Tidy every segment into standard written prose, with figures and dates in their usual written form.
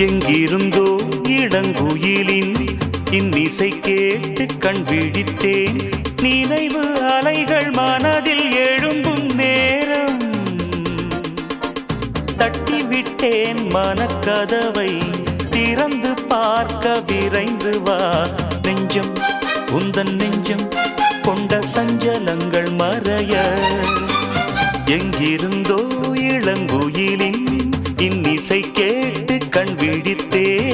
எங்கிருந்தோ இளங்குயிலின் இன்னிசை கேட்டு கண் விழித்தேன். நினைவு அலைகள் மனதில் எழும்பும் நேரம் தட்டிவிட்டேன் மனக்கதவை. திறந்து பார்க்க விரைந்து வா நெஞ்சம், உந்தன் நெஞ்சம் கொண்ட சஞ்சலங்கள் மறைய. எங்கிருந்தோ இளங்குயிலின் இன்னிசை கேட்டு கண் விழித்தேன்.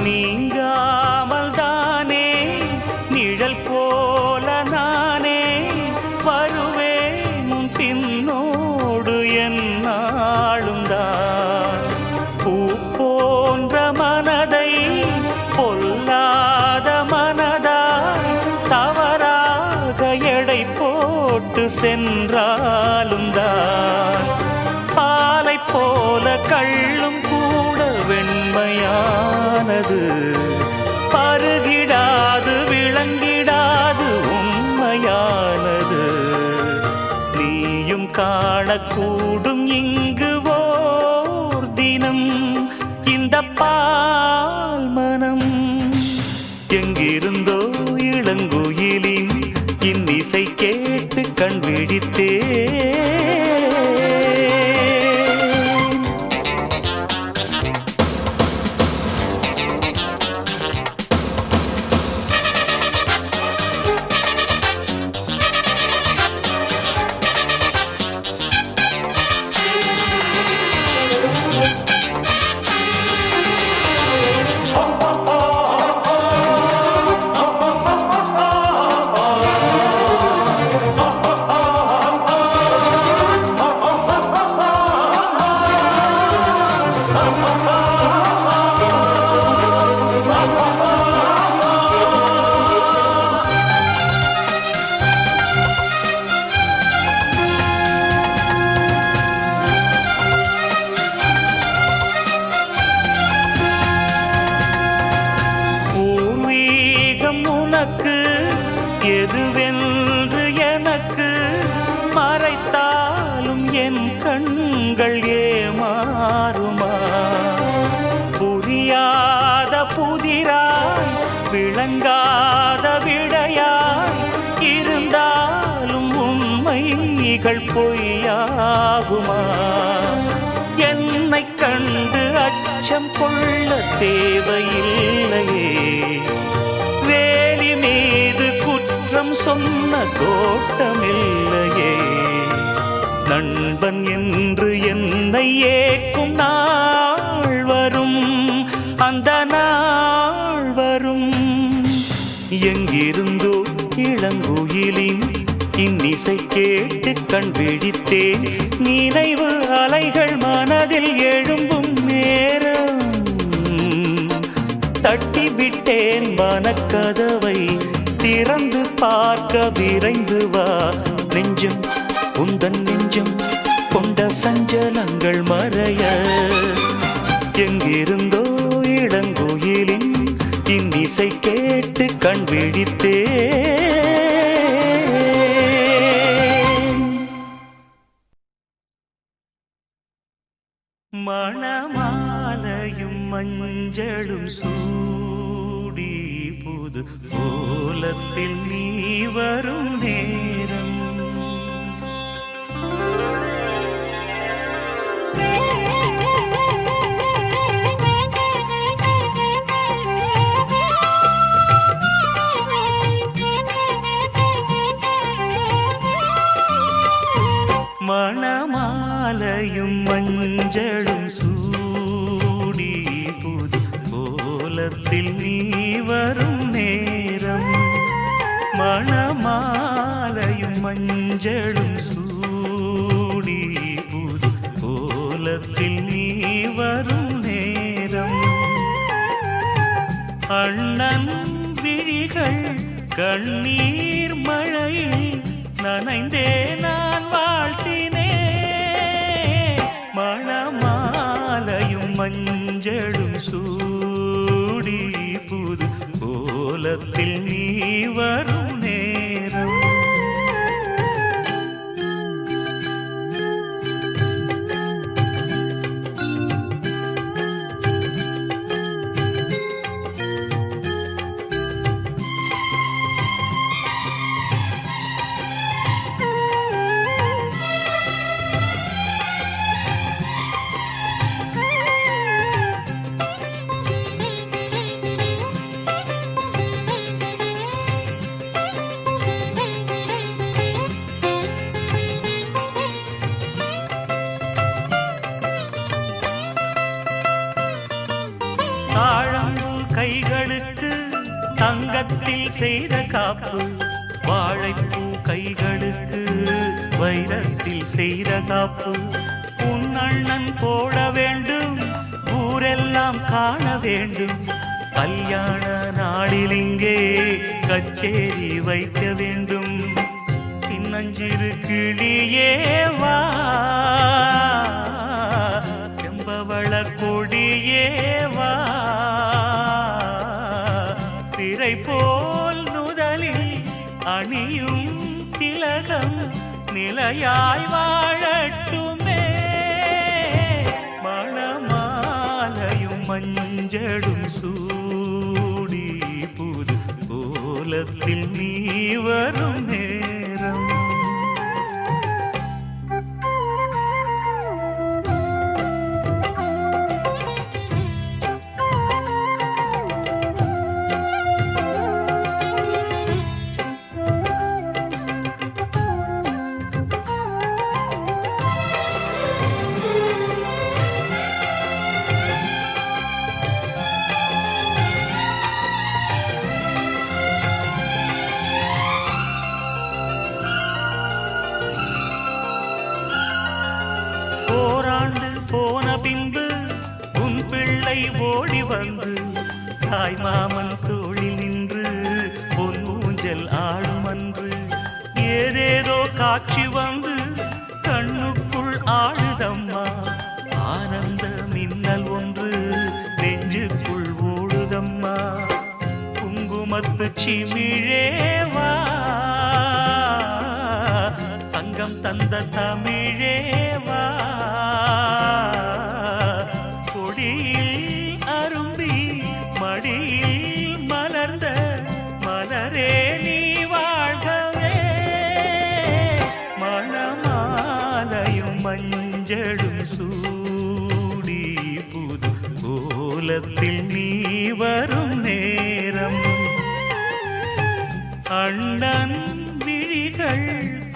நீங்காமல் தானே நிழல் போல நானே வருவேன் உன் பின்னோடு என்னாலும் தான். பூ போன்ற மனதை பொல்லாத மனதாய் தவறாக எடை போட்டு சென்றாலும் தான். பாலை போல கள்ளும் கூட வெண்மையானது, பருகிடாது விளங்கிடாது உண்மையானது. நீயும் காணக்கூடும் இங்கு ஓர் தினம் இந்த பால் மனம். எங்கிருந்தோ இளங்குயிலின் இன்னிசை கேட்டு கண் விழித்தேன். உனக்கு எதுவென்று எனக்கு மறைத்தாலும் என் கண்கள் ஏமாறுமா? புரியாத புதிராய் விளங்காத விடையாய் இருந்தாலும் உண்மைகள் பொய்யாகுமா? என்னை கண்டு அச்சம் கொள்ள தேவையில்லையே, வேலி மீது குற்றம் சொன்ன தோட்டமில்லையே. நண்பன் என்று என்னை ஏக்கும் நாள் வரும், அந்த நாள் வரும். எங்கிருந்தோ இளங்குயிலின் இன்னிசை கேட்டு கண் விழித்தேன். நினைவு அலைகள் மனதில் எழும்பும் நேரம் தட்டிவிட்டேன் மனக்கதவை. திறந்து பார்க்க விரைந்து வா நெஞ்சம், உந்தன் நெஞ்சம் கொண்ட சஞ்சலங்கள் மறைய. எங்கிருந்தோ இளங்குயிலின் இன்னிசை கேட்டு கண் விழித்தேன். மணமாலையும் மஞ்சளும் சூடி புது கோலத்தில் நீ வரும் நேரம். மணமாலையும் மஞ்சளும் சூடி மணமாலையும் மஞ்சளும் சூடி புது கோலத்தில் நீ வரும் நேரம் அண்ணன் விழிகள் கண்ணீர் மழையில் நனைந்தே நான் வாழ்த்தினேன் மணமாலையும் மஞ்சளும் சூடி புது கோலத்தில் நீ வரும் நேரம் தாழம்பூ கைகளுக்கு தங்கத்தில் செய்த காப்பு வாழைப்பூ கைகளுக்கு வைரத்தில் செய்த காப்பு உன் அண்ணன் போட வேண்டும் ஊரெல்லாம் காண வேண்டும் கல்யாண நாளில் இங்கே கச்சேரி வைக்க வேண்டும் சின்னஞ்சிறு கிளியே வா செம்பவள கொடியே வா திரை போல் நுதலில் அணியும் திலகம் நிலையாய் வாழட்டுமே மணமாலையும் மஞ்சளும் சூடி புது கோலத்தில் நீ வரும் நேரம் ஓராண்டு போன பின்பு உன் பிள்ளை ஓடி வந்து தாய் மாமன் தோளில் நின்று பொன் ஊஞ்சல் ஆடும் அன்று ஏதேதோ காட்சி வந்து கண்ணுக்குள் ஆடுதம்மா ஆனந்த மின்னல் ஒன்று நெஞ்சுக்குள் ஓடுதம்மா குங்குமத்து சிமிழேவா சங்கம் தந்த தமிழேவா கொடியில் அரும்பி மடியில் மலர்ந்த மலரே நீ வாழ்கவே மணமாலையும் மஞ்சளும் சூடி புது கோலத்தில் நீ வரும் நேரம் அண்ணன் விழிகள்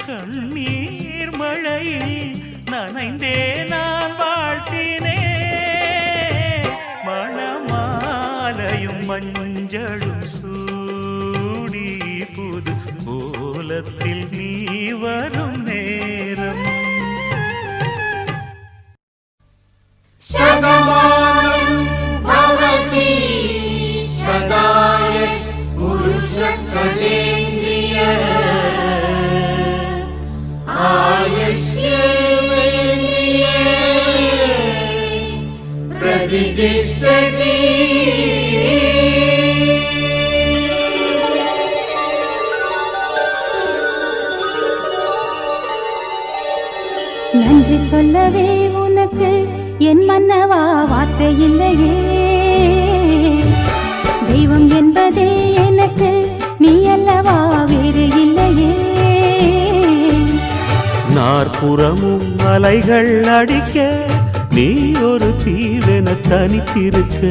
கண்ணீர் மழையில் நனைந்தே நான் வாழ்த்தினேன் மணமாலையும் மஞ்சளும் சூடி புது கோலத்தில் நீ வரும் நேரம் சதமானம் பவதி சதாய புருஷ சதேந்திரிய ஆயுஷ்யேந்திரியே பிரதிஷ்டதி நன்றி சொல்லவே உனக்கு என் மன்னவா வார்த்தை இல்லையே தெய்வம் என்பதே எனக்கு நீ அல்லவா வேறு இல்லையே நாற்புறமும் அலைகள் அடிக்க நீ ஒரு தீவென தனித்திருக்க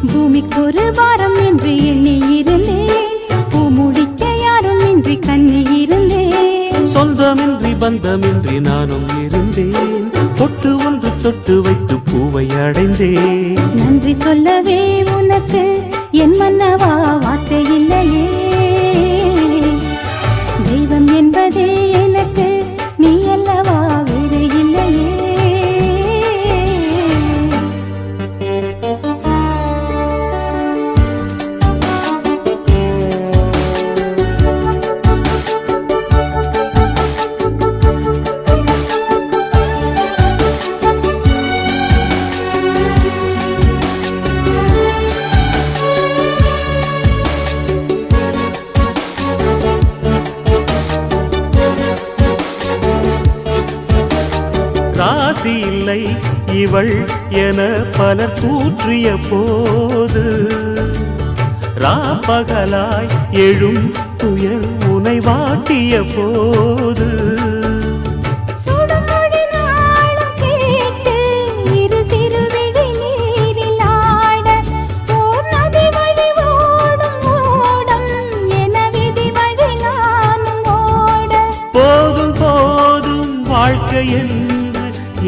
பூமிக்கு ஒரு வாரம் என்று எண்ணி இருந்தேன் பூமுடிக்க யாரும் இன்றி கண்ணி இருந்தேன் சொந்தமின்றி பந்தமின்றி நானும் இருந்தேன் தொட்டு ஒன்று தொட்டு வைத்து பூவை அடைந்தேன் நன்றி சொல்லவே உனக்கு என் மன்னவா வார்த்தை இல்லையே ராசி இல்லை இவள் என பலர் தூற்றிய போது ராப்பகலாய் எழும் துயர் உனை வாட்டிய போது சுடுமொழி நாளும் கேட்டு இரு சிறுவிழி நீரில் ஆட ஓர் நதி வழி ஓடும் ஓடம் என விதி வழி நானும் ஓட போதும் போதும் வாழ்க்கை என்று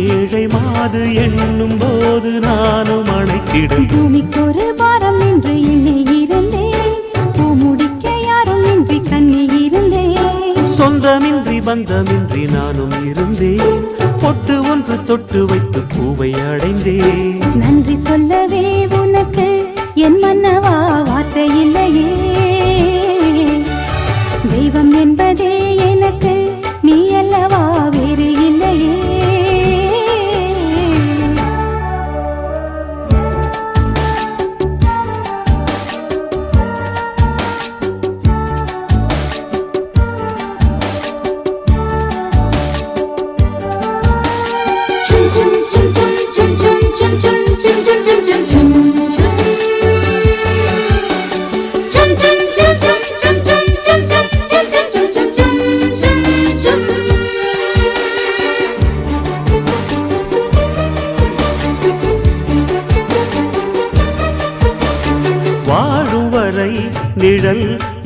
ஏழை மாது எண்ணும் போது நானும் அணைத்திடும் பூமிக்கொரு பாரம் என்று எண்ணி இருந்தேன் பூமுடிக்க யாரும் இன்றி கண்ணி இருந்தேன் சொந்தமின்றி பந்தமின்றி நானும் இருந்தேன் பொட்டு ஒன்று தொட்டு வைத்து பூவை அடைந்தேன் நன்றி சொல்லவே உனக்கு என் மன்னவா வார்த்தை இல்லையே தெய்வம் என்பதே எனக்கு நீ அல்லவா வேறு இல்லையே வாழும் வரை நிழல்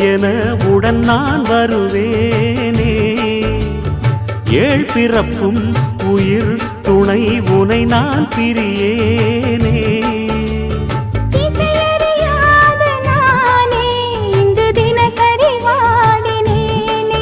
என உடன் நான் வருவேனே ஏழ் பிறப்பும் உயிர் துணை உனை நான் பிரியேனே திசையறியாத நானே இங்கு தினசரி வாடினேனே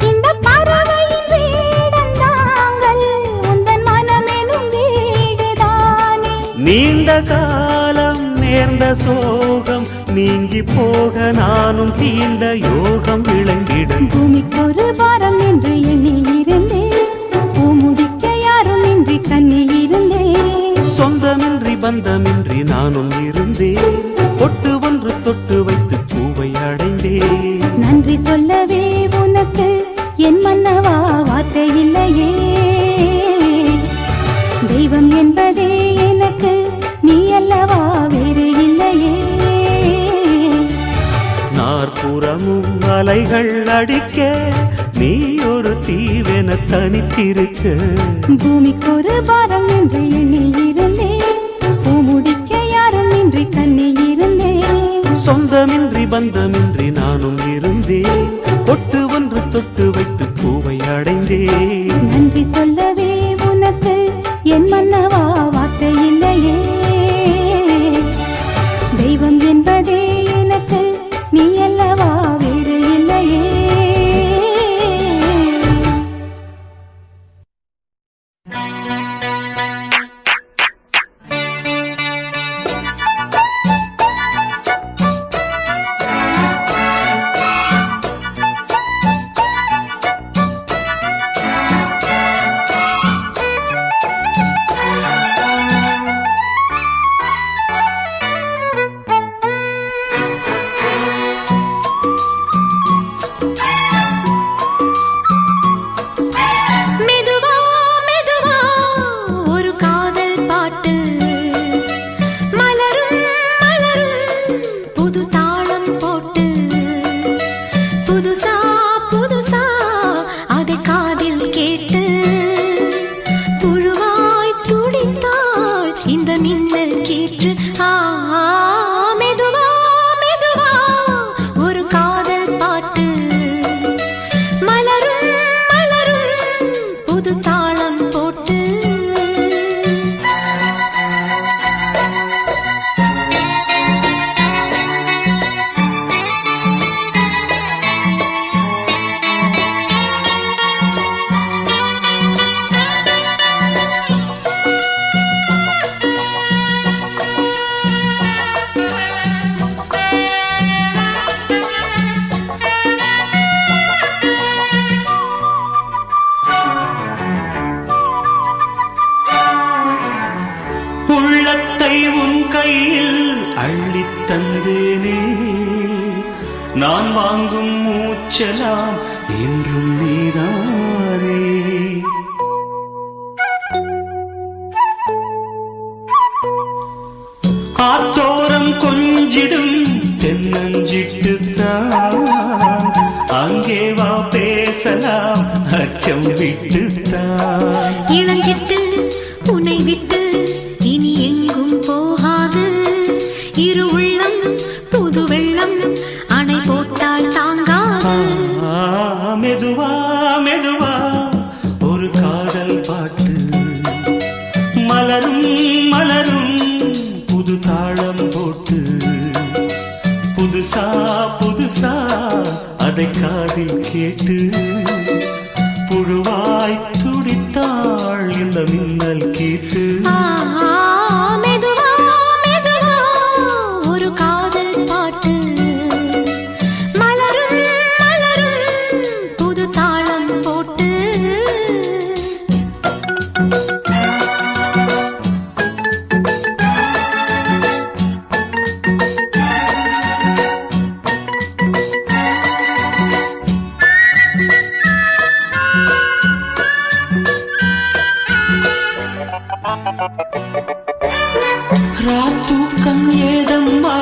இந்த பறவையின் வீடம் தாங்கள் உந்தன் மனமெனும் வீடுதானே நீண்ட காலம் நேர்ந்த சோகம் நீங்கி போக நானும் தீண்ட யோகம் விளங்கிடும் பூமிக்கொரு பாரம் என்று எண்ணி இருந்தேன் பூமுடிக்க யாரும் இன்றி கண்ணி இருந்தேன் சொந்தமின்றி பந்தமின்றி நானும் இருந்தேன் பொட்டு ஒன்று தொட்டு வைத்து பூவை அடைந்தேன் நன்றி சொல்லவே உனக்கு என் மன்னவா வார்த்தை இல்லையே தெய்வம் என்பதே எனக்கு நீ அல்லவா வேறு இல்லையே நாற்புறமும் அலைகள் அடிக்க நீ ஒரு தீவென தனித்திருக்க பூமிக்கொரு பாரம் என்று எண்ணி இருந்தேன் பூமுடிக்க யாரும் இன்றி கண்ணி இருந்தேன் சொந்தமின்றி பந்தமின்றி நானும் இருந்தேன் பொட்டு ஒன்று தொட்டு வைத்து பூவை அடைந்தேன் நன்றி சொல்லவே உனக்கு என் மன்னவா வார்த்தை இல்லையே தெய்வம் என்பதே எனக்கு நீ அல்லவா வேறு இல்லையே தந்தேனே நான் வாங்கும் மூச்சலாம் என்றும் நீதானே கொஞ்சிடும் தென்னஞ்சிட்டுத்தான் அங்கே வா பேசலாம் அச்சம் விட்டுத்தான். இளஞ்சிட்டு உன்னை விட்டு இனி எங்கும் போகாது. இரு உள்ளம் புது வெள்ளம் அணை போட்டால் தாங்காது. மெதுவா மெதுவா ஒரு காதல் பாட்டு மலரும் மலரும் புது தாளம் போட்டு புதுசா புதுசா அதை காதில் கேட்டு புழுவாய் துடித்தாள் இந்த மின்னல் கேட்டு. மெதுவா மெதுவா ஒரு காதல் பாட்டு மலரும் மலரும் புது தாளம் போட்டு. ராத்தூக்கம் ஏதம்மா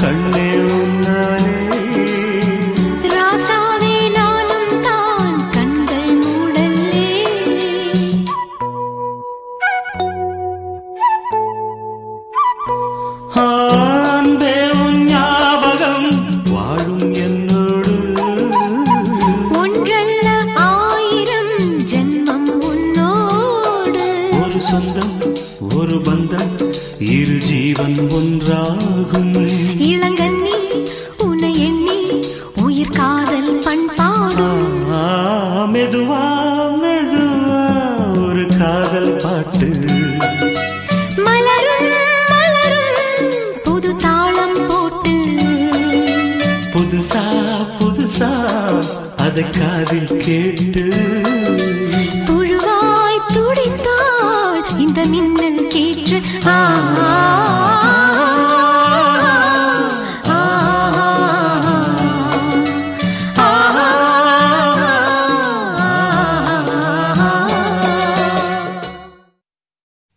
கண்ணே உன்னாலே. ராசாவே நானும் தான் கண்கள் மூடல்லே. அன்பே உன் ஞாபகம் வாழும் என்னோடு. ஒன்றல்ல ஆயிரம் ஜென்மம் உன்னோடு. ஒரு சொந்தம் ஒரு பந்தம் இரு ஜீவன் ஒன்றாகும். இளங்கண்ணி உன்னை எண்ணி உயிர் காதல் பண்பாடும். மெதுவா மெதுவா ஒரு காதல் பாட்டு மலரும் மலரும் புது தாளம் போட்டு புதுசா புதுசா அதை காதில் கேட்டு புழுவாய் துடித்தாள் இந்த மின்னல் கேற்று.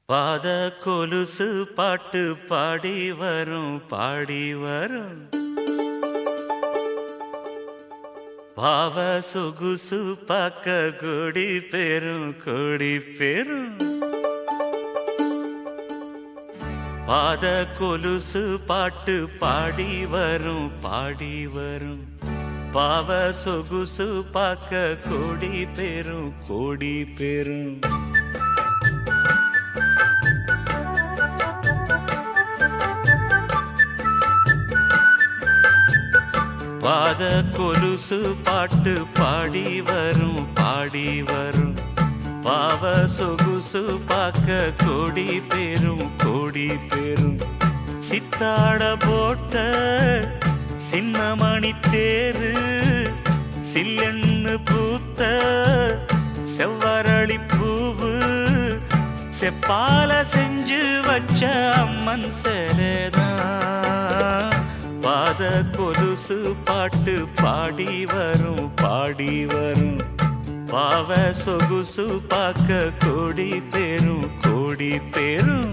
பாத கொலுசு பாட்டு பாடி வரும் பாடி வரும். பாவ சொகுசு பார்க்க கொடி பெரும் கொடி பெரும். பாத கொலுசு பாட்டு பாடி வரும் பாடி வரும். பாவ சொகுசு பார்க்க கொடி பெரும் கொடி பெரும். பாத கொலுசு பாட்டு பாடி வரும் பாடி வரும். பாவ சொகுசு பார்க்க கொடி பெரும் கொடி பெரும். சித்தாட போட்ட சின்னமணி தேரு சில்லெண்ணு பூத்த செவ்வரளி பூவு செப்பால செஞ்சு வச்ச அம்மன் சேரதான். பாத கொலுசு பாட்டு பாடி வரும் பாடி வரும். பாவ சொகுசு பார்க்க கொடி பெரும் கொடி பெரும்.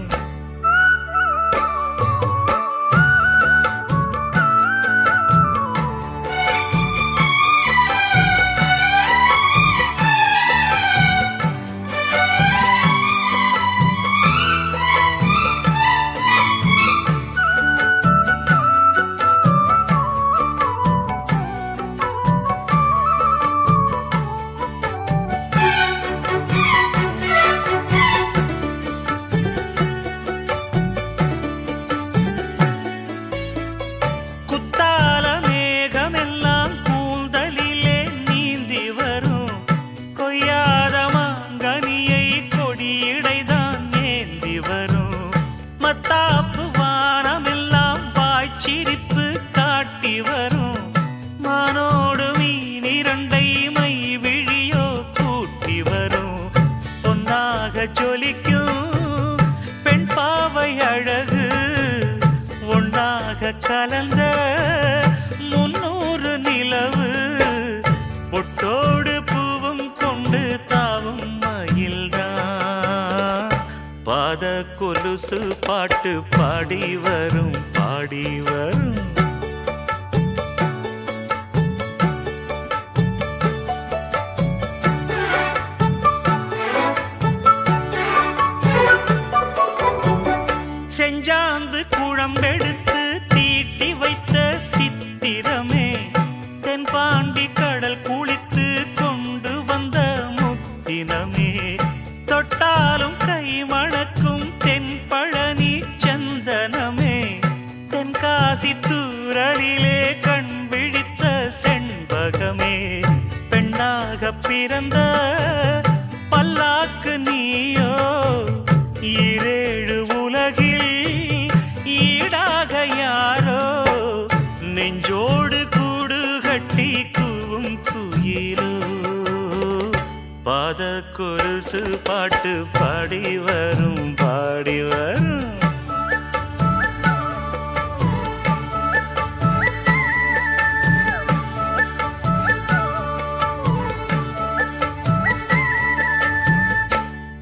கொலுசு பாட்டு பாடி வரும் பாடி வரும். செஞ்சாந்து குழம்பெடுத்து தீட்டி வைத்த சித்திரமே, தென்பாண்டி கடல் குளித்து கொண்டு வந்த முத்தினமே, தொட்டாலும் கை மணக்கும் தென்பழனி சந்தனமே, தென்காசி தூரலிலே கண் விழித்த செண்பகமே, பெண்ணாக பிறந்த பல்லாக்கு நீயோ, ஈரேழு உலகில் ஈடாக யாரோ, நெஞ்சோடு கூடு கட்டி கூவும் குயிலோ, பாத கொலுசு பாட்டு பாடி வரும் பாடி வரும்.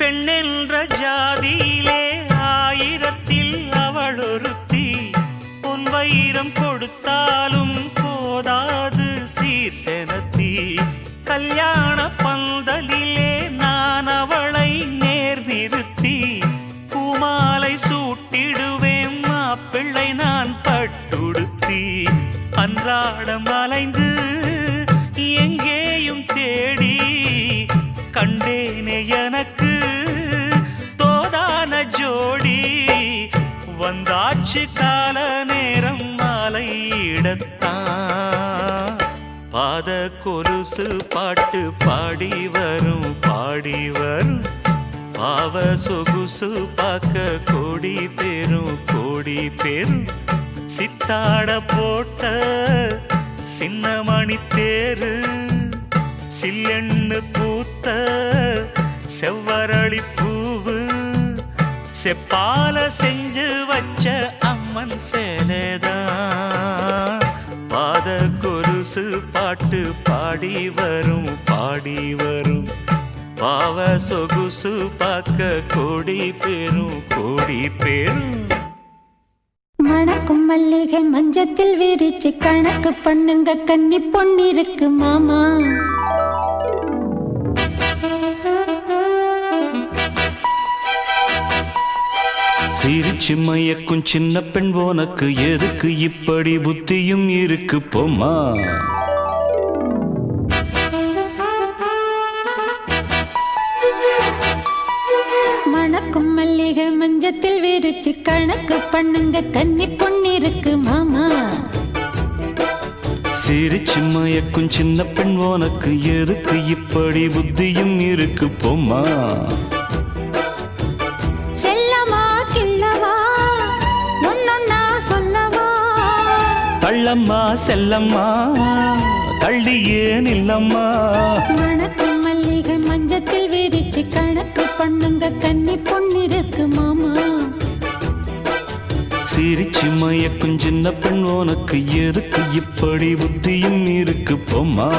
பெண்ணென்ற ஜாதியிலே ஆயிரத்தில் அவள் ஒருத்தி, பொன் வைரம் கொடுத்தாலும் போதாது சீர் செனத்தி, கல்யாண பந்தலிலே நான் அவளை நேர் நிறுத்தி, பூமாலை சூட்டிடுவேன் மாப்பிள்ளை நான் பட்டுடுத்தி, அன்றாடம் அலைந்து எங்கேயும் தேடி கண்டேனே எனக்கு தோதான ஜோடி, வந்தாச்சு கால நேரம் மாலையிடத்தான், பாத கொலுசு பாட்டு பாடி வரும் பாடி வரும். பாவ சொகுசு பார்க்க கோடி பேரும் கோடி பேரும், சித்தாட போட்ட சின்ன மணி தேரு, சில்லெண்ணு பூத்த செவ்வரளி பூவு, செப்பால செஞ்சு வச்ச அம்மன் சேலைதான், பாத கொலுசு பாட்டு பாடி வரும் பாடி வரும். பாவ சொகுசு பார்க்க கோடி பேரும் கோடி பேரும். மணக்கும் மல்லிகை மஞ்சத்தில் விரிச்சு கணக்கு பண்ணுங்க கன்னி பொன்னிருக்கு மாமா, சிரிச்சு மயக்கும் சின்ன பெண் உனக்கு எதுக்கு இப்படி புத்தியும் இருக்கு போமா, மணக்கும் மல்லிகை மஞ்சத்தில் விரிச்சு கணக்கு பண்ணுங்க கன்னி பொன்னிருக்கு மாமா, சிரிச்சு மயக்கும் சின்ன பெண் உனக்கு எதுக்கு இப்படி புத்தியும் இருக்கு போமா, செல்லமா கிள்ளவா ஒன்னொன்னா சொல்லவா, தள்ளம்மா செல்லம்மா தள்ளியே நில்லம்மா, மணக்கும் மல்லிகை மஞ்சத்தில் விரிச்சு கணக்கு பண்ணுங்க கன்னி பொன்னிருக்கு மாமா, சிரிச்சு மயக்கும் சின்ன பெண் உனக்கு எதுக்கு இப்படி புத்தியும் இருக்கு போமா.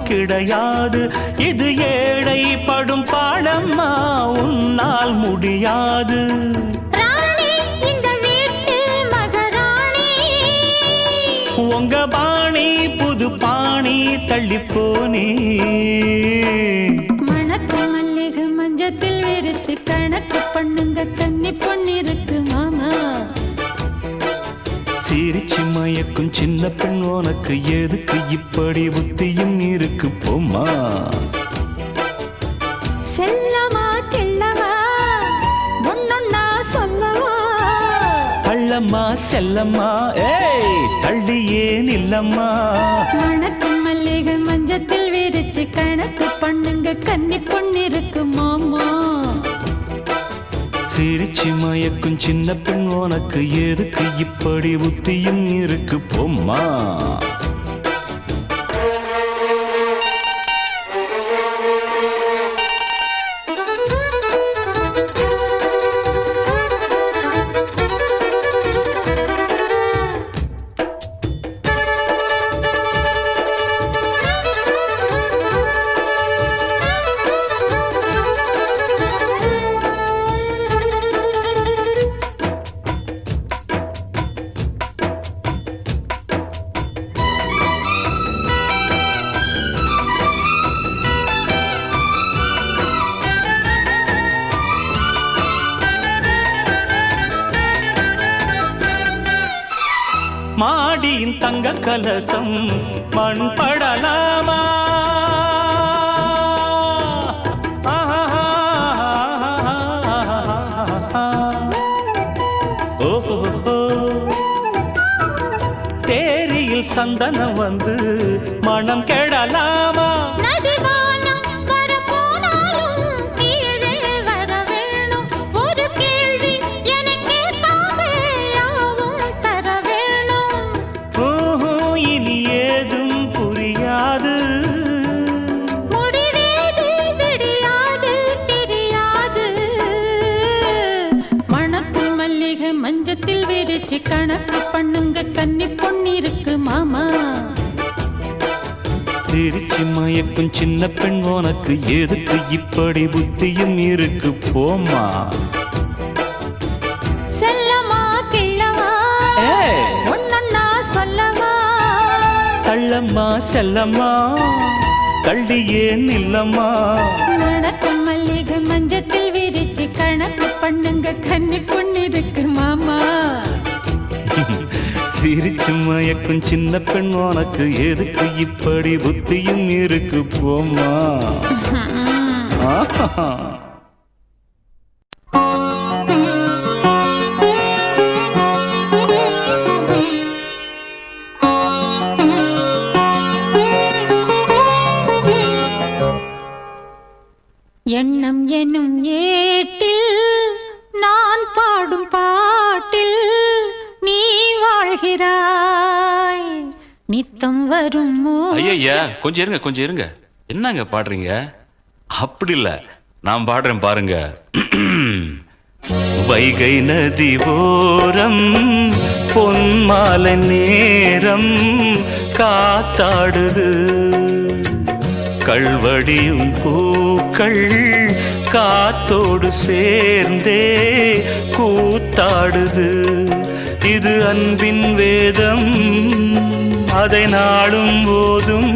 கிடையாது இது ஏழை படும் பாடம்மா உன்னால் முடியாது உங்க பாணி புது பாணி தள்ளி போனே மணக்கு மல்லிகை மஞ்சத்தில் விரிச்சு கணக்கு பண்ணுங்க கன்னி பொன்னிருக்கு மாமா சிரிச்சு மயக்கும் சின்ன பெண் உனக்கு எதுக்கு இப்படி புத்தியும் இருக்கு போம்மா செல்லமா கிள்ளவா ஒன்னொன்னா சொல்லவா அள்ளம்மா செல்லம்மா ஏய் தள்ளியே நில்லம்மா மணக்கும் மல்லிகை மஞ்சத்தில் விரிச்சு கணக்கு பண்ணுங்க கன்னி பொண்ணிருக்கு மாமா சிரிச்சு மயக்கும் சின்ன பெண் உனக்கு எதுக்கு இப்படி புத்தியும் இருக்கு போம்மா மாடியின் தங்க கலசம் மண் படலாமா ஓஹோ சேரியில் சந்தனம் வந்து மனம் கெடலாமா மஞ்சத்தில் விரிச்சு கணக்கு பண்ணுங்க கன்னி பொண்ணிருக்கு மாமா சிரிச்சு மயக்கும் சின்ன பெண் உனக்கு எதுக்கு இப்படி புத்தியும் இருக்கு போம்மா செல்லமா கிள்ளவா ஒன்னொன்னா சொல்லவா தள்ளம்மா செல்லம்மா தள்ளியே நில்லம்மா நடக்கும் மல்லிகை மஞ்சத்தில் விரிச்சு கணக்கு பண்ணுங்க கன்னி பொண்ணிருக்கு மாமா சிரிச்சு மயக்கும் சின்ன பெண் உனக்கு எதுக்கு இப்படி புத்தியும் இருக்கு போம்மா எண்ணம் எனும் ஏட்டில் நான் பாடும் பாட்டில் நீ வாழ்கிறாய் நித்தம் வரும் ஐயா கொஞ்சம் இருங்க என்னங்க பாடுறீங்க அப்படி இல்ல நான் பாடுறேன் பாருங்க வைகை நதி ஓரம் பொன்மாலை நேரம் காத்தாடுது கள்வடியும் பூக்கள் காத்தோடு சேர்ந்தே கூத்தாடுது இது அன்பின் வேதம் அதை நாளும் ஓதும்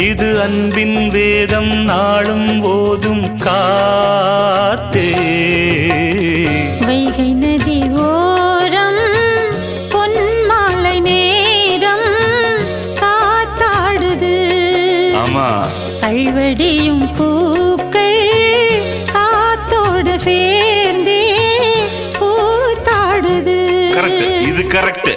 இது அன்பின் வேதம் நாளும் ஓதும் காத்தே வைகை நதி ஓரம் பொன்மாலை நேரம் காத்தாடுது ஆமா கள்வடியும் பூக்கள் காத்தோடு சேர்ந்தே கூத்தாடுது கரெக்ட் இது கரெக்ட்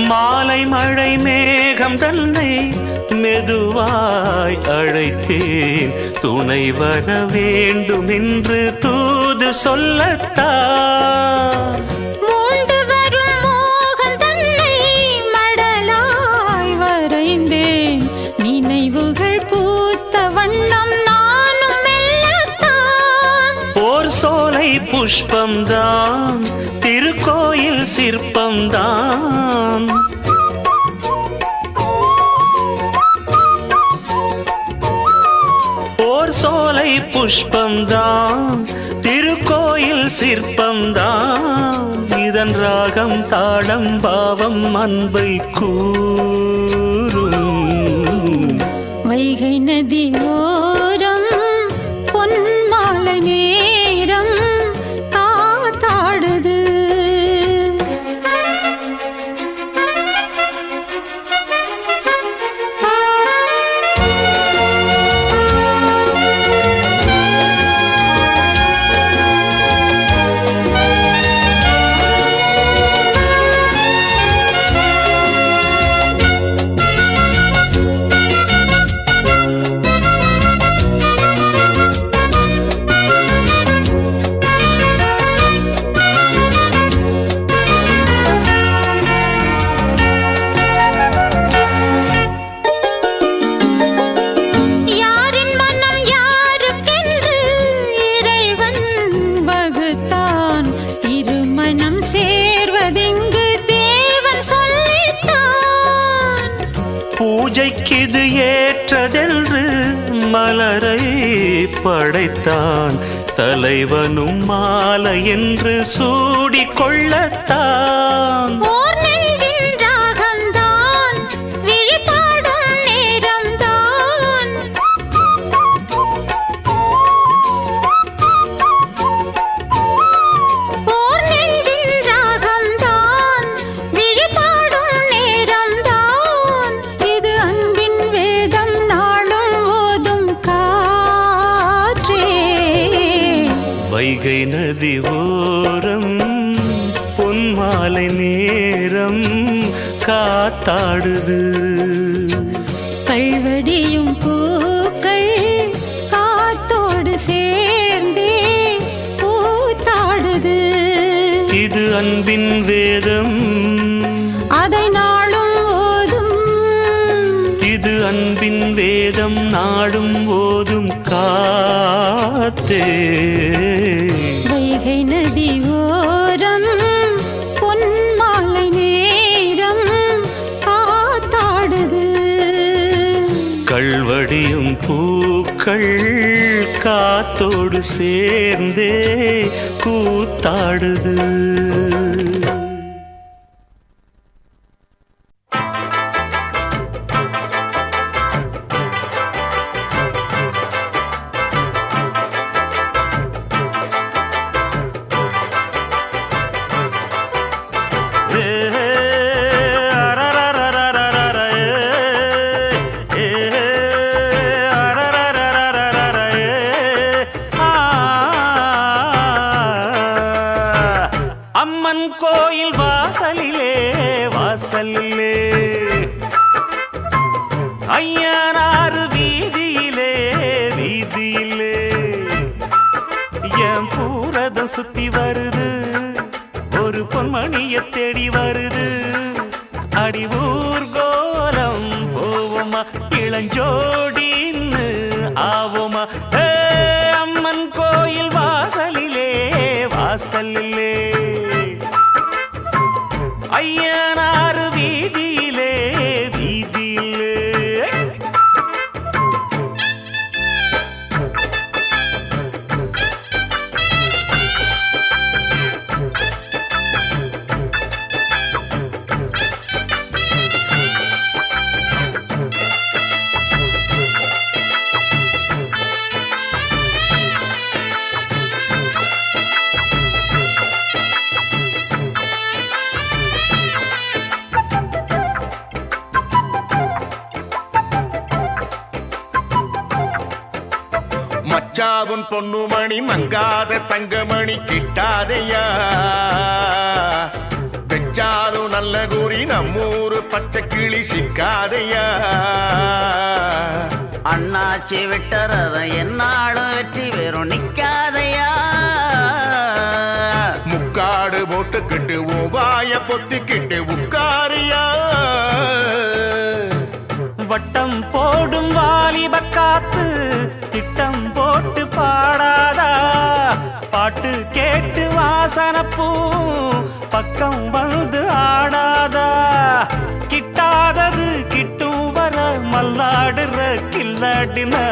மாலை மழை மேகம் தன்னை மெதுவாய் அழைத்தேன் துணை வர வேண்டும் என்று தூது சொல்லத்தான் மூண்டு வரும் மோகம் தன்னை மடலாய் வரைந்தேன் நினைவுகள் பூத்த வண்ணம் நானும் மெல்லத்தான் ஓர் சோலை புஷ்பம்தான் திருக்கோயில் சிற்பம்தான் புஷ்பம்தான் திருக்கோயில் சிற்பம்தான் இதன் ராகம் தாளம் பாவம் அன்பை கூறும் வைகை நதி ஓரம் பொன்மாலை நேரம் காத்தாடுது பூஜைக்கிது ஏற்றதென்று மலரை படைத்தான் தலைவனும் மாலை என்று சூடிக்கொள்ளத்தான் வைகை நதி ஓரம் பொன்மாலை நேரம் காத்தாடுது கல்வடியும் பூக்கள் காத்தோடு சேர்ந்தே கூத்தாடுது இது அன்பின் வேதம் அதை நாளும் ஓதும் இது அன்பின் வேதம் நாடும் ஓதும் காத்தே வைகை நதி ஓரம் பொன்மாலை நேரம் காத்தாடுது கல்வடியும் பூக்கள் காத்தோடு சேர்ந்தே கூத்தாடுது அம்மன் கோயில் வாசலிலே வாசலிலே ஐயனாறு வீதியிலே வீதியிலே என் பூரதம் சுத்தி வருது ஒரு பொன்மணிய தேடி வருது அடி ஊர்கோலம் போவோமா இளஞ்சோடின்னு ஆவோமா அம்மன் கோயில் வாசலிலே வாசலிலே ஐயனாறு வீதியிலே வீதியிலே மச்சாவுன் பொன்னுமணி மங்காத தங்கமணி கிட்டாதையா வெச்சாலும் நல்ல கூறி நம்மூரு பச்சை கிளி சிக்காதையா அண்ணாச்சி விட்டறத என்னாலும் வெற்றி வெறும் நிக்காதையா முக்காடு போட்டுக்கிட்டு வாய பொத்திக்கிட்டு உட்காரியா வட்டம் போடும் வாலிப காத்து திட்டம் போட்டு பாடாதா பாட்டு கேட்டு வாசனப்பூ பக்கம் வந்து ஆடாதா கிட்டாதது கிட்டும் வர மல்லாடுற கில்லாடினா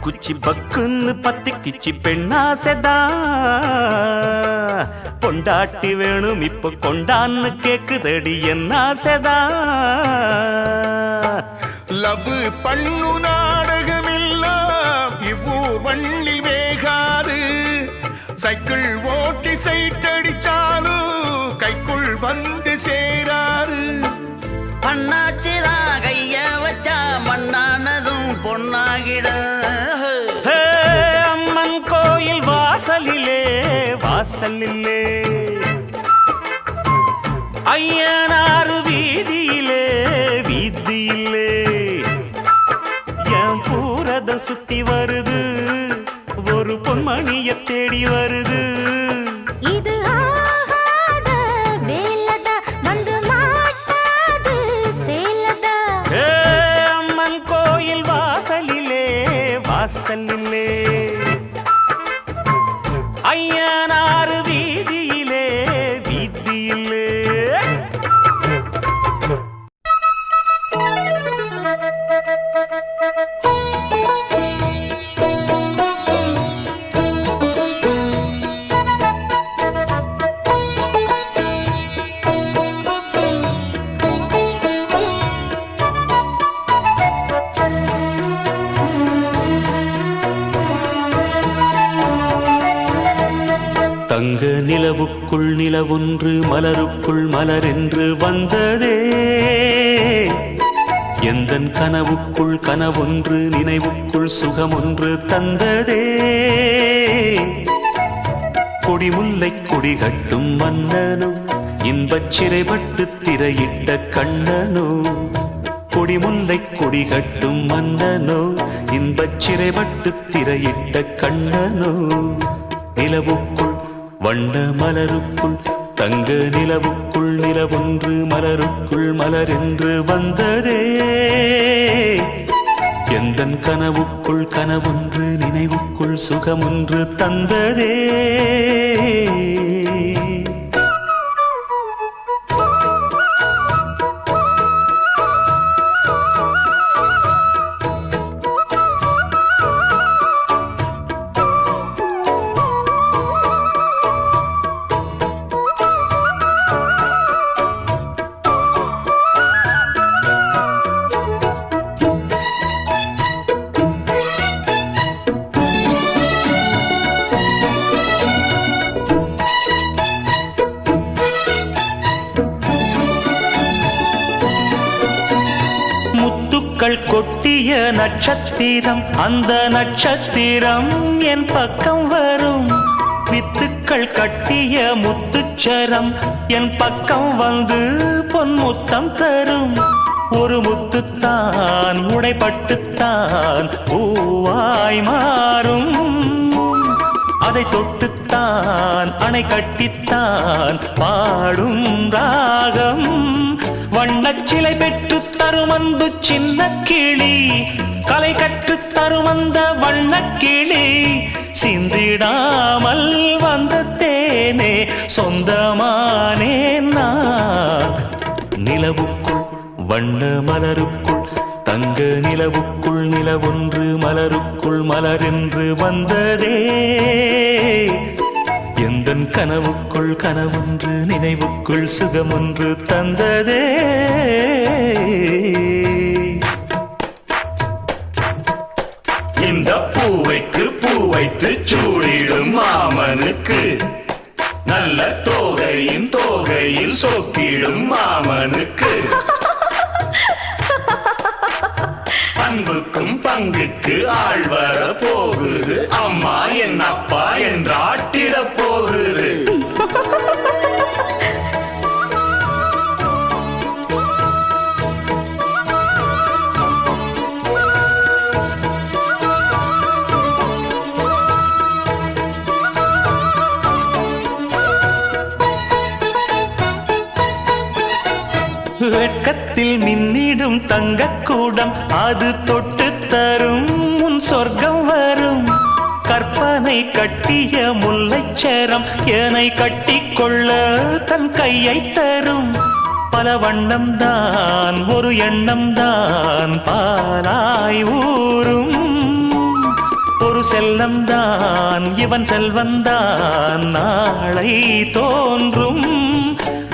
குச்சி பக்குன்னு பத்தி கிச்சி பெண்ணாசைதான் கொண்டாட்டி வேணும் இப்ப கொண்டான்னு கேக்குதடி என்ன ஆசைதான் லவ் பண்ணு நாடகமெல்லாம் இவ்வூர் மண்ணில் வேகாது சைக்கிள் ஓட்டி சைட்டடிச்சாலும் கைக்குள் வந்து சேராது பண்ணாச்சிதான் கைய வச்சா மண்ணானதும் பொன்னாகிட அம்மன் கோயில் வாசலிலே வாசலிலே ஐயனாறு வீதியிலே வீதியிலே என் பூரதம் சுத்தி வருது ஒரு பொன்மணிய தேடி வருது இது ஆகாத வேலதா வந்து மாட்டாது சேலதா அம்மன் கோயில் வாசலிலே வாசலிலே ஐயனாறு வீதியிலே வீதியிலே தங்க நிலவுக்குள் நிலவொன்று மலருக்குள் மலரென்று வந்ததே எந்தன் கனவுக்குள் கனவொன்று நினைவுக்குள் சுகமொன்று தந்ததே கொடிமுல்லை கொடி கட்டும் மன்னனோ இன்பச் சிறைப்பட்டு திரையிட்ட கண்ணனோ கொடிமுல்லை கொடி கட்டும் மன்னனோ இன்பச் சிறைப்பட்டு திரையிட்ட கண்ணனோ நிலவுக்குள் வண்ண மலருக்குள் தங்க நிலவுக்குள் நிலவொன்று மலருக்குள் மலரென்று வந்ததே எந்தன் கனவுக்குள் கனவொன்று நினைவுக்குள் சுகமொன்று தந்ததே கொட்டிய நட்சத்திரம் அந்த நட்சத்திரம் என் பக்கம் வரும் வித்துக்கள் கட்டிய முத்துச்சரம் என் பக்கம் வந்து பொன்முத்தம் தரும் ஒரு முத்துத்தான் உடைப்பட்டுத்தான் பூவாய் மாறும் அதை தொட்டுத்தான் அணை கட்டித்தான் பாடும் ராகம் வண்ணச்சிலை பெற்று தரும் அன்பு சின்ன கிளி கலை கற்று தரும் அந்த வண்ணக்கிளி சிந்திடாமல் வந்த தேனே சொந்தமானே நான் நிலவுக்குள் வண்ண மலருக்குள் தங்க நிலவுக்குள் நிலவொன்று மலருக்குள் மலரென்று வந்ததே எந்தன் கனவுக்குள் கனவொன்று நினைவுக்குள் சுகமொன்று தந்ததே இந்த பூவைக்கு பூ வைத்து சூடிடும் மாமனுக்கு நல்ல தோகையின் தோகையில் சோக்கிடும் மாமனுக்கு அன்புக்கும் பங்குக்கு ஆள் வர போகுது அம்மா என் அப்பா என்றாட்டிட போகுது வெட்கத்தில் மின்னிடும் தங்கக்கூடம் அது தொட்டு தரும் உன் சொர்க்கம் வரும் கற்பனை கட்டிய முல்லைச்சரம் என்னை கட்டிக்கொள்ள தன் கையை தரும் பல வண்ணம் தான் ஒரு எண்ணம் தான் பாலாய் ஊரும் ஒரு செல்லம்தான் இவன் செல்வந்தான் நாளை தோன்றும்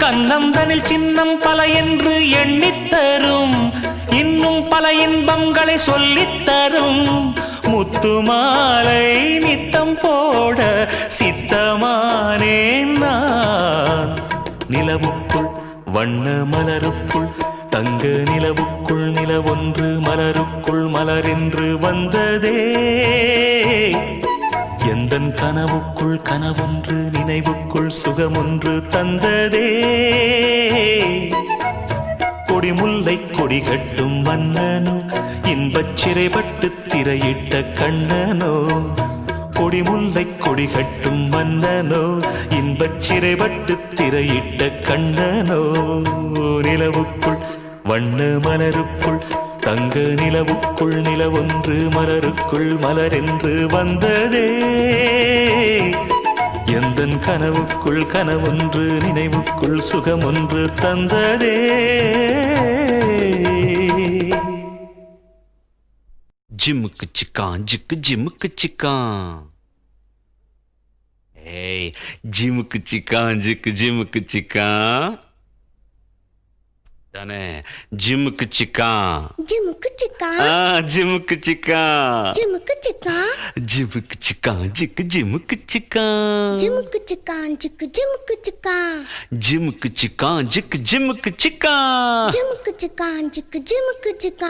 கண்ணந்தனில் சின்னம் பல என்று எண்ணித்தரும் இன்னும் பல இன்பங்களை சொல்லித்தரும் முத்துமாலை நித்தம் போட சித்தமானேன் நான் நிலவுக்குள் வண்ண மலருக்குள் தங்க நிலவுக்குள் நிலவொன்று மலருக்குள் மலரென்று வந்ததே எந்தன் கனவுக்குள் கனவொன்று நினைவுக்குள் சுகமொன்று தந்ததே கொடிமுல்லை கொடி கட்டும் மன்னனோ இன்பச் சிறைப்பட்டு திரையிட்ட கண்ணனோ கொடிமுல்லை கொடி கட்டும் மன்னனோ இன்பச் சிறைப்பட்டு திரையிட்ட கண்ணனோ நிலவுக்குள் வண்ண மலருக்குள் தங்க நிலவுக்குள் நிலவொன்று மலருக்குள் மலரென்று வந்ததே எந்தன் கனவுக்குள் கனவொன்று நினைவுக்குள் சுகமொன்று தந்ததே ஜிம்முக்கு சிக்கான் ஜிக்கு ஜிம்முக்கு சிக்கான் ஏய் ஜிம்முக்கு சிக்கான் ஜிக்கு ஜிம்முக்கு சிக்கான் தானே ஜிம்முக்கு சிக்கான் ஜிமுக்கு சிக்கா ஜிம்முக்கு சிக்கான் ஜிமுக்கு சிக்கா ஜிம்முக்கு சிக்கான் ஜிக்கு ஜிம்முக்கு சிக்கான் ஜிமுக்கு சிக்கான் ஜிக்கு ஜிமுக்கு சிக்கா ஜிம்முக்கு சிக்கான் ஜிக்கு ஜிம்முக்கு சிக்கான் ஜிமுக்கு சிக்கான் ஜிக்கு ஜிமுக்கு சிக்கா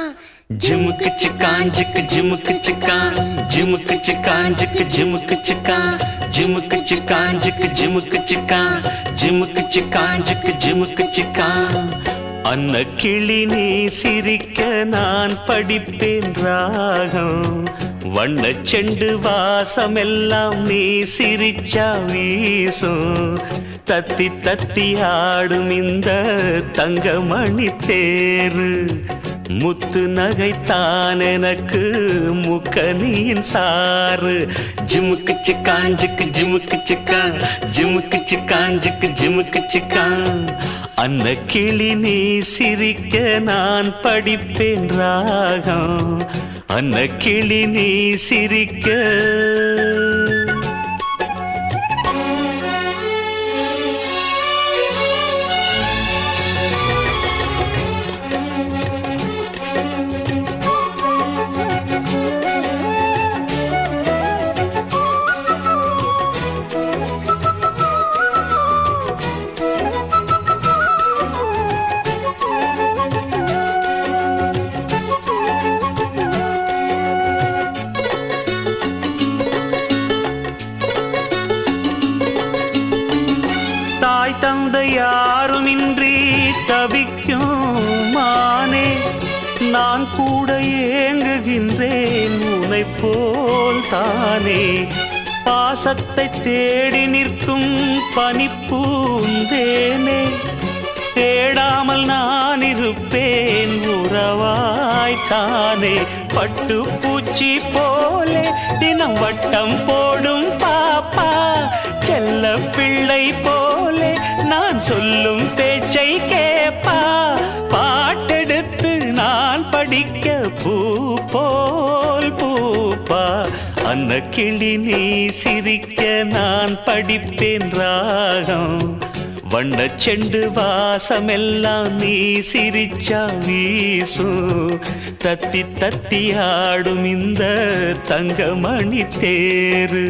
ஜிம்முக்கு சிக்கான் ஜிக்கு ஜிம்முக்கு சிக்கான் ஜிம்முக்கு சிக்கான் ஜிக்கு ஜிம்முக்கு சிக்கான் ஜிம்முக்கு சிக்கான் ஜிக்கு ஜிம்முக்கு சிக்கான் ஜிம்முக்கு சிக்கான் ஜிக்கு ஜிம்முக்கு சிக்கான் அன்ன கிளி நீ சிரிக்க நான் படிப்பேன் ராகம் வண்ணச் செண்டு வாசமெல்லாம் நீ சிரிச்சா வீசும் தத்தி தத்தி ஆடும் இந்த தங்கமணி தேரு முத்து நகைத்தான் எனக்கு முக்கனியின் சாறு ஜிமுக்கு சிக்கான் ஜிக்கு ஜிமுக்கு சிக்கான் ஜிமுக்கு சிக்கான் ஜிக்கு ஜிமுக்கு சிக்கான் அன்ன கிளி நீ சிரிக்க நான் படிப்பேன் ராகம் அன்ன கிளி நீ சிரிக்க யாருமின்றி தவிக்கும் மானே நான் கூட ஏங்குகின்றேன் உன்னை போல் தானே பாசத்தை தேடி நிற்கும் பனிப்பூந்தேனே தேடாமல் நான் இருப்பேன் உறவாய்த்தானே பட்டு பூச்சி போலே தினம் வட்டம் போடும் பாப்பா செல்ல பிள்ளை போலே நான் சொல்லும் பேச்சை கேப்பா பாட்டெடுத்து நான் படிக்க பூ போல் பூப்பா அன்ன கிளி நீ சிரிக்க நான் படிப்பேன் ராகம் வண்ணச் செண்டு வாசமெல்லாம் நீ சிரிச்சா வீசும் தத்தி தத்தி ஆடும் இந்த தங்கமணி தேரு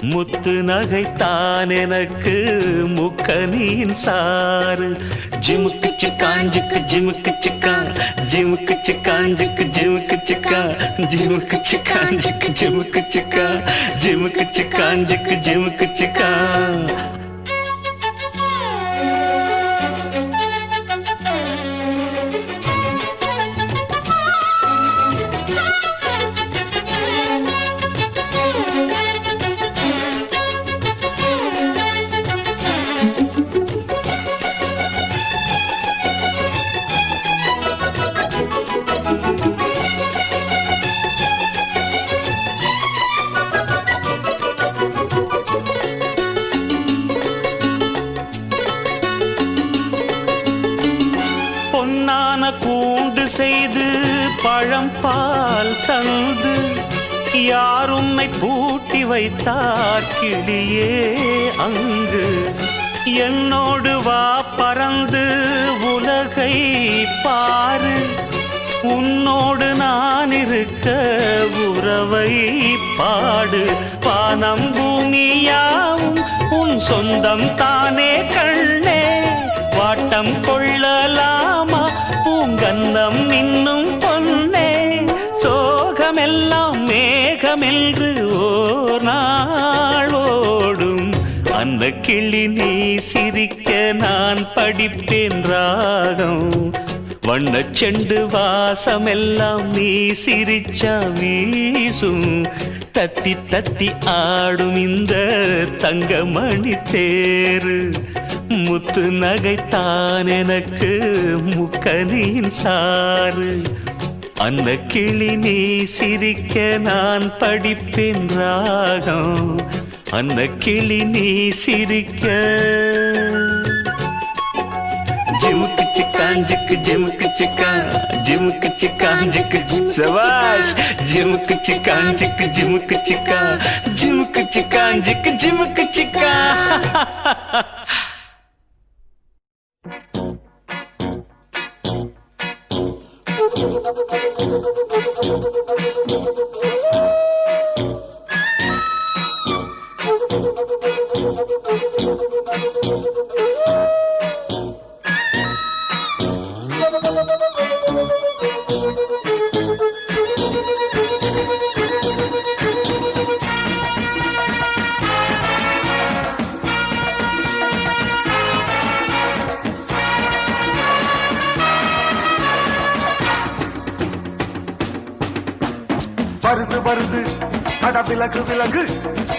முத்து நகைத்தான் எனக்கு முக்கனியின் சாறு ஜிமுக்கு சிக்கான் ஜிக்கு ஜிமுக்கு சிக்கான் ஜிமுக்கு சிக்கான் ஜிக்கு ஜிமுக்கு சிக்கான் ஜிமுக்கு சிக்கான் ஜிக்கு ஜிமுக்கு சிக்கான் ஜிமுக்கு சிக்கான் ஜிக்கு ஜிமுக்கு சிக்கான் கூண்டு செய்து பழம் பால் தந்து யார் உன்னை பூட்டி வைத்தார் கிளியே அங்கு என்னோடு வா பறந்து உலகை பாரு உன்னோடு நான் இருக்க உறவை பாடு வானம் பூமியாவும் உன் சொந்தம் தானே கண்ணே வாட்டம் கொள்ளலாமா பூங்கன்னம் இன்னும் பொன்னே சோகமெல்லாம் மேகமென்று ஓர் நாள் ஓடும் அந்த கிளி நீ சிரிக்க நான் படிப்பேன் ராகம் வண்ணச் செண்டு வாசமெல்லாம் நீ சிரிச்சா வீசும் தத்தி தத்தி ஆடும் இந்த தங்கமணி தேரு முத்து நகைத்தான் எனக்கு முக்கனியின் சாறு அந்த கிளி நீ சிரிக்க நான் படிப்பேன் ராகம் அந்த கிளி நீ சிரிக்க ஜிமுக்கு சிக்கான் ஜிக்கு ஜிமுக்கு சிக்கான் ஜிமுக்கு சிக்கான் ஜிக்கு சபாஷ் ஜிமுக்கு சிக்கான் ஜிக்கு ஜிமுக்கு சிக்கான் ஜிமுக்கு சிக்கான் ஜிக்கு ஜிமுக்கு சிக்கான் வருது வருது அட விலகு விலகு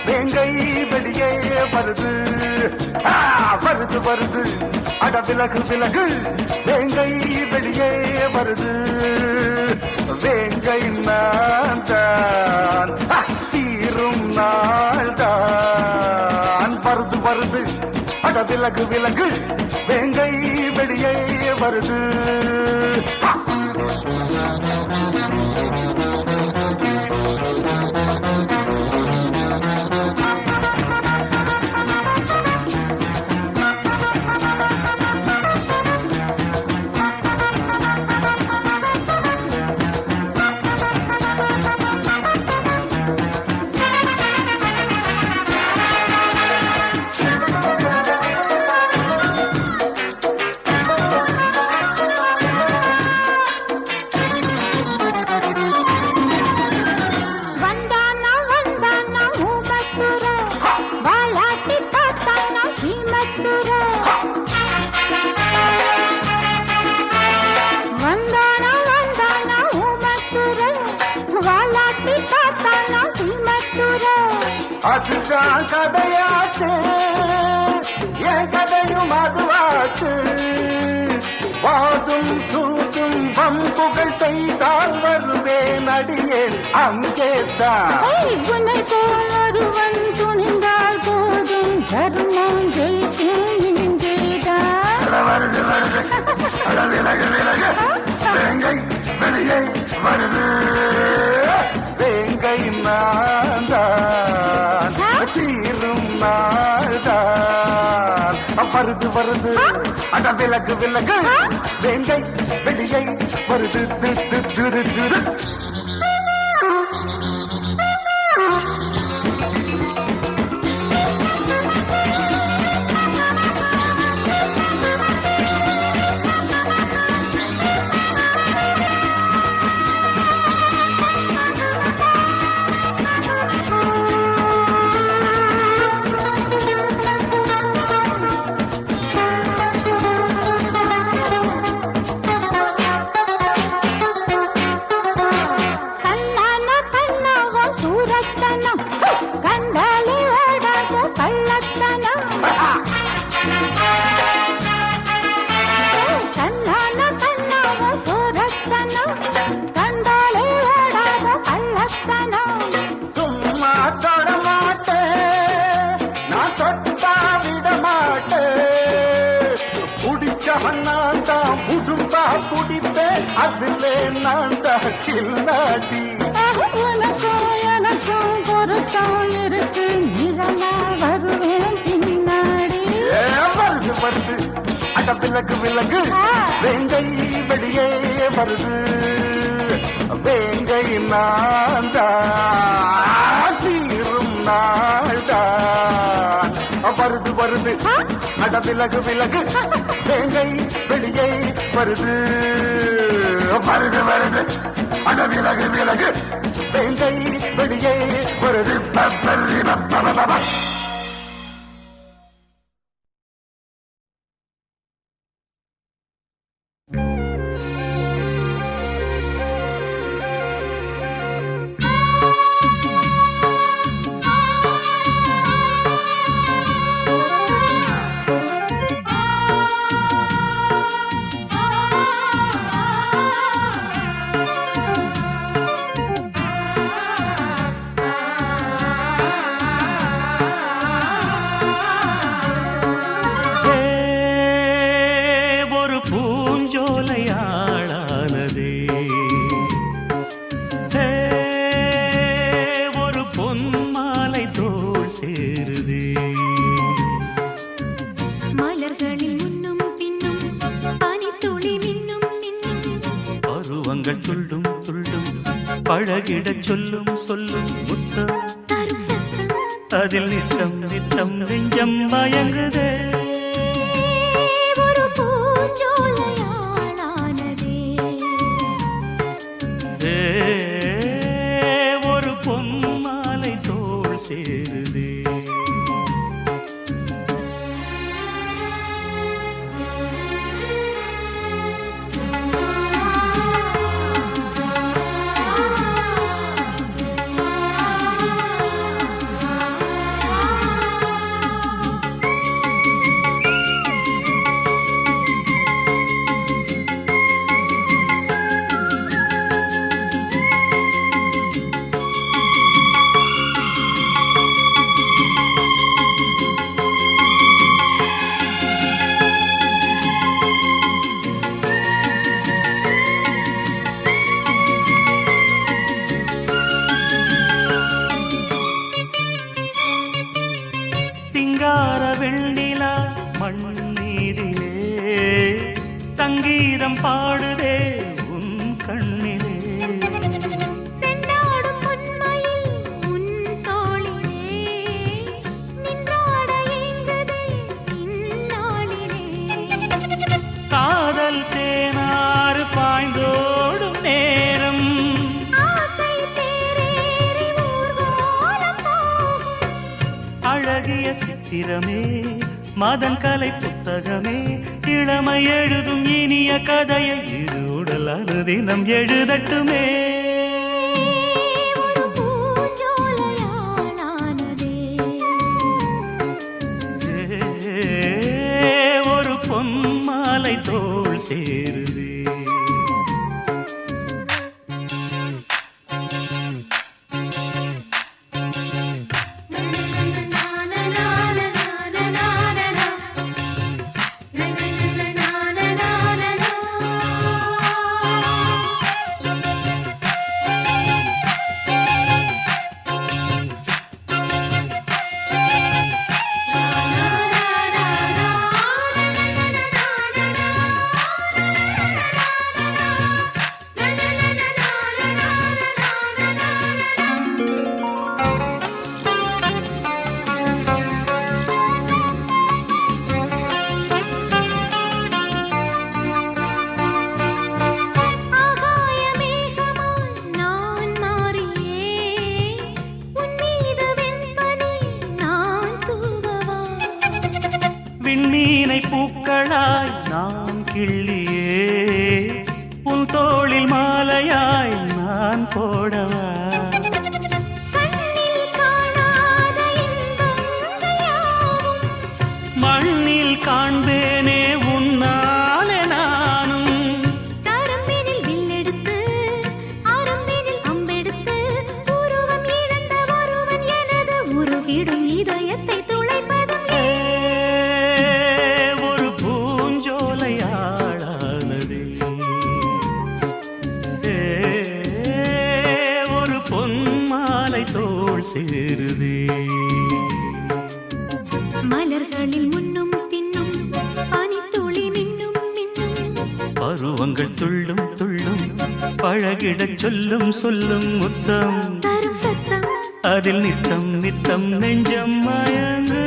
வேங்கை வெளியே வருது வருது வருது அட விலகு விலகு வேங்கை வெளியே வருது வேங்கை நான் தான் சீரும் நாள் தான் வருது வருது அட விலகு விலகு வேங்கை வெளியே வருது அதுதான் கதையாச்சு என் கதையும் அதுவாச்சு வாதும் சூதும் வம்புகள் செய்தால் வருவேன் அடியேன் அங்கேதான் உன்னை போல் ஒருவன் துணிந்தால் போதும் தர்மம் ஜெயிக்கும் இங்கேதான் வருது வருது விலகு விலகு வேங்கை வெளியே வருது வேங்கை நான் சீரும் நாள்தான் வருது வருது அட விலகு விலகு வேங்கை வெளியை வருது திரு திரு திரு குடிப்பேன் அதிலே நான் கில்லாடி உனக்கும் எனக்கு வெட்கம் இருக்கு நிழலா வருவேன் பின்னாடி. வருது வருது அட விலகு விலகு வேங்கை வெளியே வருது வேங்கை நான்தான் சீரும் நாள்தான் வருது வருது அட விலகு விலகு வேங்கை வெளியே வருது வருது வருது அட விலகு விலகு வேங்கை வெளியே வருது. துள்ளும் துள்ளும் பழகிடச் சொல்லும் சொல்லும் முத்தம் அதில் நித்தம் நித்தம் நெஞ்சம் மயங்குதே. ஒரு பூஞ்சோலையாளானதே ஒரு பொன்மாலை தோள் சேருதே. வெண்ணிலா மண் மீதிலே சங்கீதம் பாடுதே உன் கண்ணிலே. செண்டாடும் பொன்மையில் உன் தோளிலே நின்றாட ஏங்குதே இந்நாளிலே. காதல் தேனாறு பாய்ந்தோடும் நேரம் ஆசை தேரேறி ஊர்வலம் போகும். அழகிய சித்திரமே மதன் கலை புத்தகமே இளமை எழுதும் இனிய கதையை இரு உடல் அனுதினம் எழுதட்டுமே. ஒரு பூஞ்சோலையாளானதே ஒரு பொன்மாலை தோள் சேருதே. விண்மீனை பூக்களாய் நான் கிள்ளியே உன் தோளில் மாலையாய் நான் போடவா. மண்ணில் காண்பேனே உன்னாலே நானும். கரும்பினில் வில்லெடுத்து அரும்பினில் அம்பெடுத்து உருவம் இழந்த ஒருவன் எனது உருகிடும் இதயத்தை துளைப்பதும் ஒரு பூஞ்சோலையாளானதே ஒரு பொன்மாலை தோள் சேரு. மகிழச் சொல்லும் சொல்லும் முத்தம் தரும் சத்தம் அதில் நித்தம் நித்தம் நெஞ்சம் மயங்கு